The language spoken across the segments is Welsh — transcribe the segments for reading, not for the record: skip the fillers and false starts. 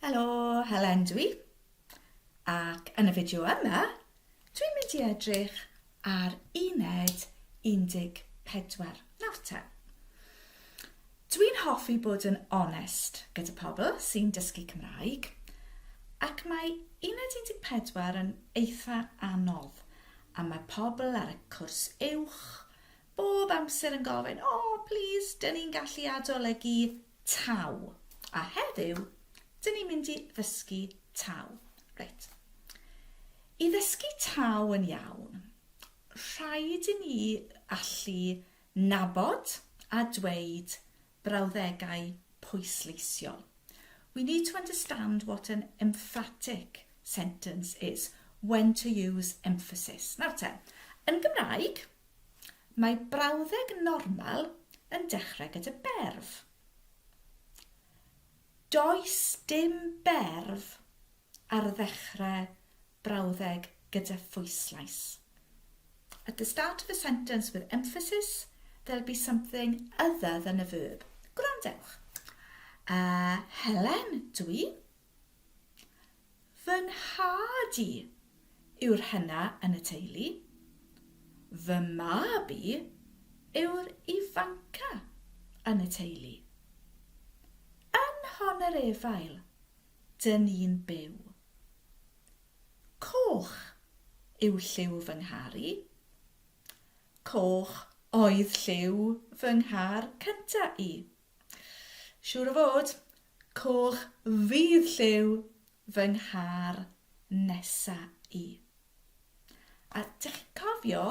Helo, Helen dwi. Ac yn y fideo yma, dwi'n mynd i edrych ar uned 14. Nawr te. Dwi'n hoffi bod yn onest gyda pobl sy'n dysgu Cymraeg, ac mae uned 14 yn eitha anodd, a mae pobl ar y cwrs uwch bob amser yn gofyn, please, dyn ni'n gallu adolygu taw. A heddiw, dyn ni'n mynd i ddysgu taw. Reit. I ddysgu taw yn iawn, rhaid i ni allu nabod a dweud brawddegau pwysleisiol. We need to understand what an emphatic sentence is, when to use emphasis. Nawr te, yn Gymraeg, mae brawddeg normal yn dechrau gyda berf. Does dim berf ar ddechrau brawddeg gyda phwyslais. At the start of a sentence with emphasis, there'll be something other than a verb. Gwrandewch. Helen dwi. Fy nhad i yw'r hynna yn y teulu. Fy mab i yw'r ifanca yn y teulu. Yn Honerefail, dyn ni'n byw. Coch yw lliw fy ngharu. Coch oedd lliw fy nghar cynta i. Siŵr o fod, coch fydd lliw fy nghar nesa i. A dych chi'n cofio,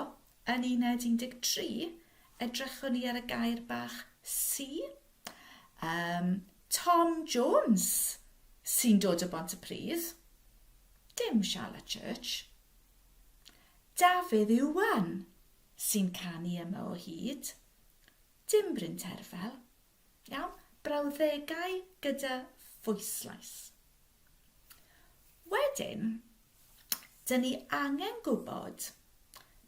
yn uned 13, edrychwn ni ar y gair bach si. Tom Jones sy'n dod o Bontypridd. Dim Charlotte Church. Dafydd Iwan sy'n canu yma o hyd. Dim Bryn Terfel. Iawn, brawddegau gyda phwyslais. Wedyn, dyn ni angen gwybod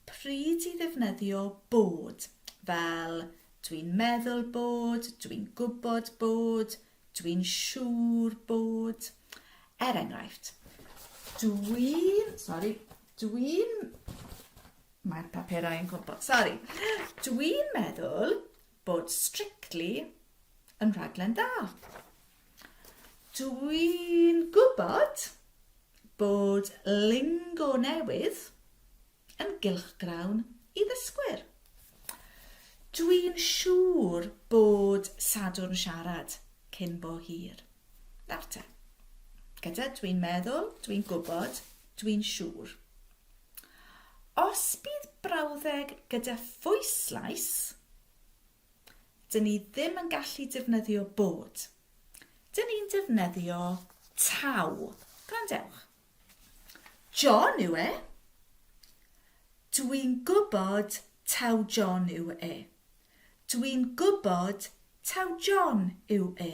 pryd i ddefnyddio bod, fel dwi'n meddwl bod, dwi'n gwybod bod, dwi'n siŵr bod. Er enghraifft, mae'r papurau yn gwybod. Dwi'n meddwl bod Strictly yn rhaglen dda. Dwi'n gwybod bod lingo newydd yn gylchgrawn i ddysgwyr. Dwi'n siŵr bod Sadwrn siarad cyn bo hir. Nawr te. Gyda dwi'n meddwl, dwi'n gwybod, dwi'n siŵr. Os bydd brawddeg gyda phwyslais, dyn ni ddim yn gallu defnyddio bod. Dyn ni'n defnyddio taw. Gwrandewch. John yw e. Dwi'n gwybod taw John yw e. Dwi'n gwybod taw John yw e.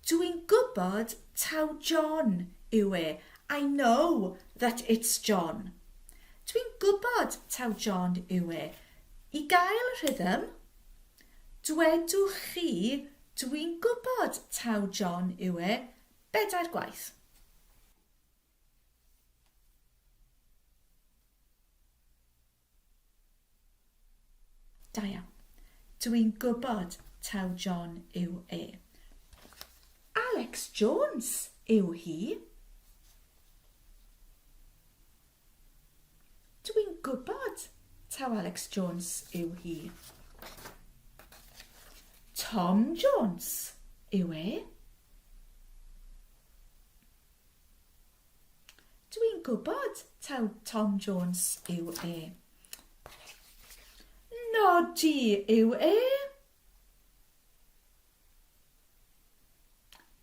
Dwi'n gwybod taw John yw e. I know that it's John. Dwi'n gwybod taw John yw e. I gael rhythm, dwedwch chi, dwi'n gwybod taw John yw e, 4 gwaith. Da iawn. Dwi'n gwybod taw John yw e. Alex Jones yw hi. Dwi'n gwybod taw Alex Jones yw hi. Tom Jones yw e. Dwi'n gwybod taw Tom Jones yw e. Nodi yw e.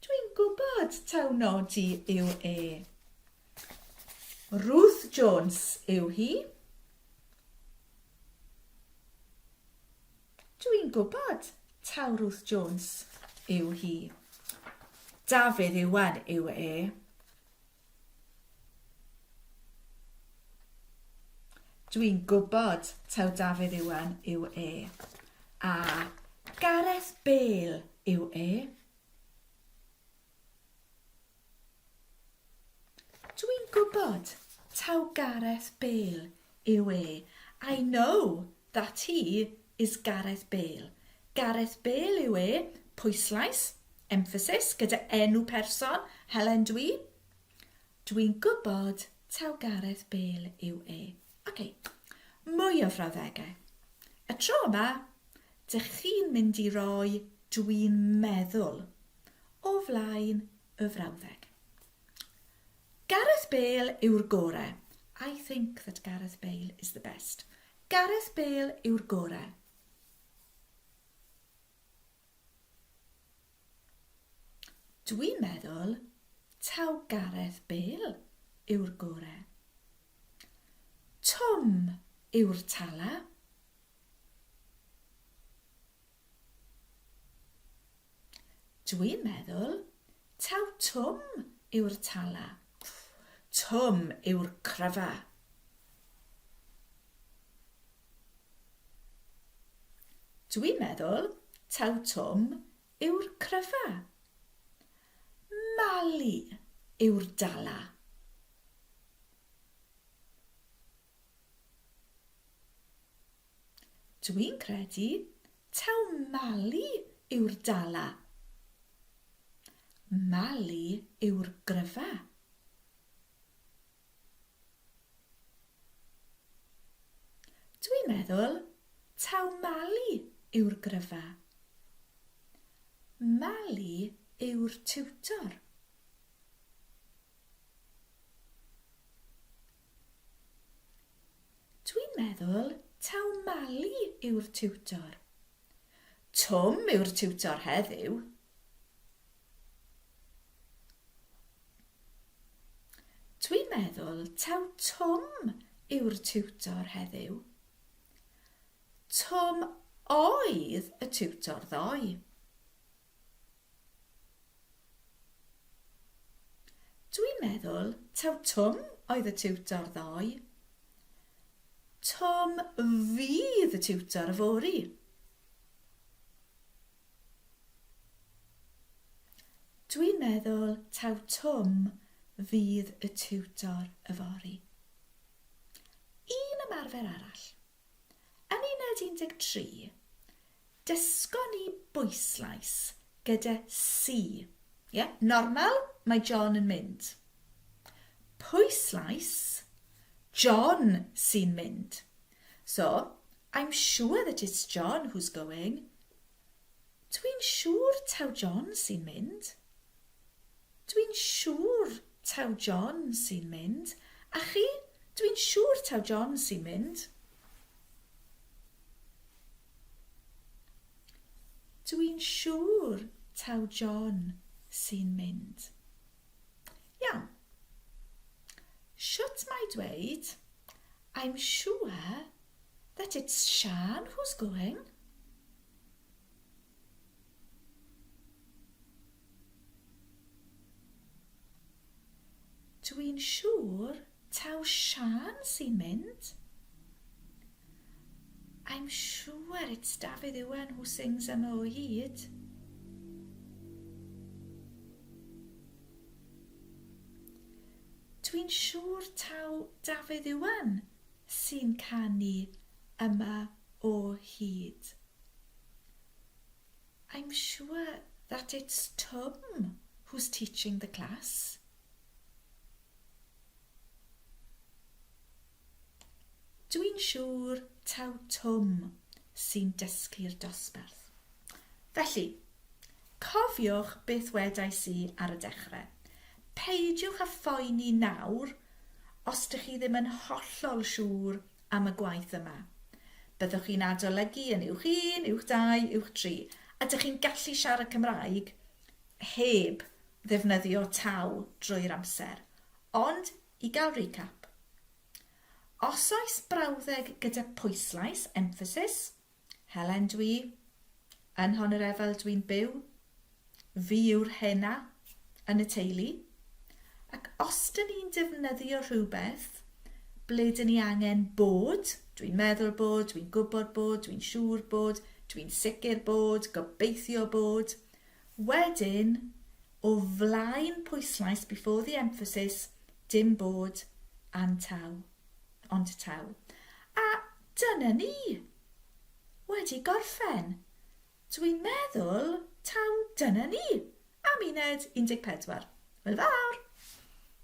Dwi'n gwybod taw Nodi yw e. Ruth Jones yw hi. Dwi'n gwybod taw Ruth Jones yw hi. Dafydd Iwan yw e. Dwi'n gwybod taw Dafydd Iwan yw e. A Gareth Bale yw e. Dwi'n gwybod taw Gareth Bale yw e. I know that he is Gareth Bale. Gareth Bale yw e, pwyslais, emphasis, gyda enw person, Helen dwi. Dwi'n gwybod taw Gareth Bale yw e. OK, mwy o frawddegau. Y tro yma, dych chi'n mynd i roi dwi'n meddwl o flaen y frawddeg. Gareth Bale yw'r gorau. I think that Gareth Bale is the best. Gareth Bale yw'r gorau. Dwi'n meddwl taw Gareth Bale yw'r gorau. Tom yw'r tala. Dwi'n meddwl taw Tom yw'r tala. Tom yw'r cryfa. Dwi'n meddwl taw Tom yw'r cryfa. Mali yw'r dala. Dwi'n credu taw Mali yw'r dala. Mali yw'r gryfa. Dwi'n meddwl taw Mali yw'r gryfa. Mali yw'r tiwtor. Dwi'n meddwl taw Mali yw'r tiwtor. Tom yw'r tiwtor heddiw. Dwi'n meddwl taw Tom yw'r tiwtor heddiw. Tom oedd y tiwtor ddoe. Dwi'n meddwl taw Tom oedd y tiwtor ddoe. Tom fydd y tiwtor yfory. Dwi'n meddwl taw Tom fydd y tiwtor yfory. Un ymarfer arall. Yn uned 13, dysgon ni bwyslais gyda si. Normal, mae John yn mynd. Pwyslais, John sy'n mynd. So, I'm sure that it's John who's going. Dwi'n siŵr taw John sy'n mynd. Dwi'n siŵr taw John sy'n mynd. A chi, dwi'n siŵr taw John sy'n mynd. Dwi'n siŵr taw John sy'n mynd. Iawn. Should I dweud, I'm sure that it's Sian who's going. Dwi'n siŵr taw Sian sy'n mynd. I'm sure it's Dafydd Iwan who sings am o hyd. Dwi'n siŵr taw Dafydd Iwan sy'n canu yma o hyd. I'm sure that it's Tom who's teaching the class. Dwi'n siŵr taw Tom sy'n dysgu'r dosbarth. Felly, cofiwch beth wedais i ar y dechrau. Peidiwch â phoeni nawr os ydych chi ddim yn hollol siŵr am y gwaith yma. Byddwch chi'n adolygu yn uwch 1, uwch 2, uwch 3. A ydych chi'n gallu siarad Cymraeg heb ddefnyddio taw drwy'r amser. Ond, i gael recap. Os oes brawddeg gyda pwyslais, emphasis, Helen dwi, yn Honorefel dwi'n byw, fi yw'r hena yn y teulu, ac os dyn ni'n defnyddio rhywbeth, ble dyn ni angen bod, dwi'n meddwl bod, dwi'n gwybod bod, dwi'n siŵr bod, dwi'n sicr bod, gobeithio bod, wedyn, o flaen pwyslais before the emphasis, dim bod ond taw. A dyna ni wedi gorffen. Dwi'n meddwl taw dyna ni am uned 14. Hwyl fawr!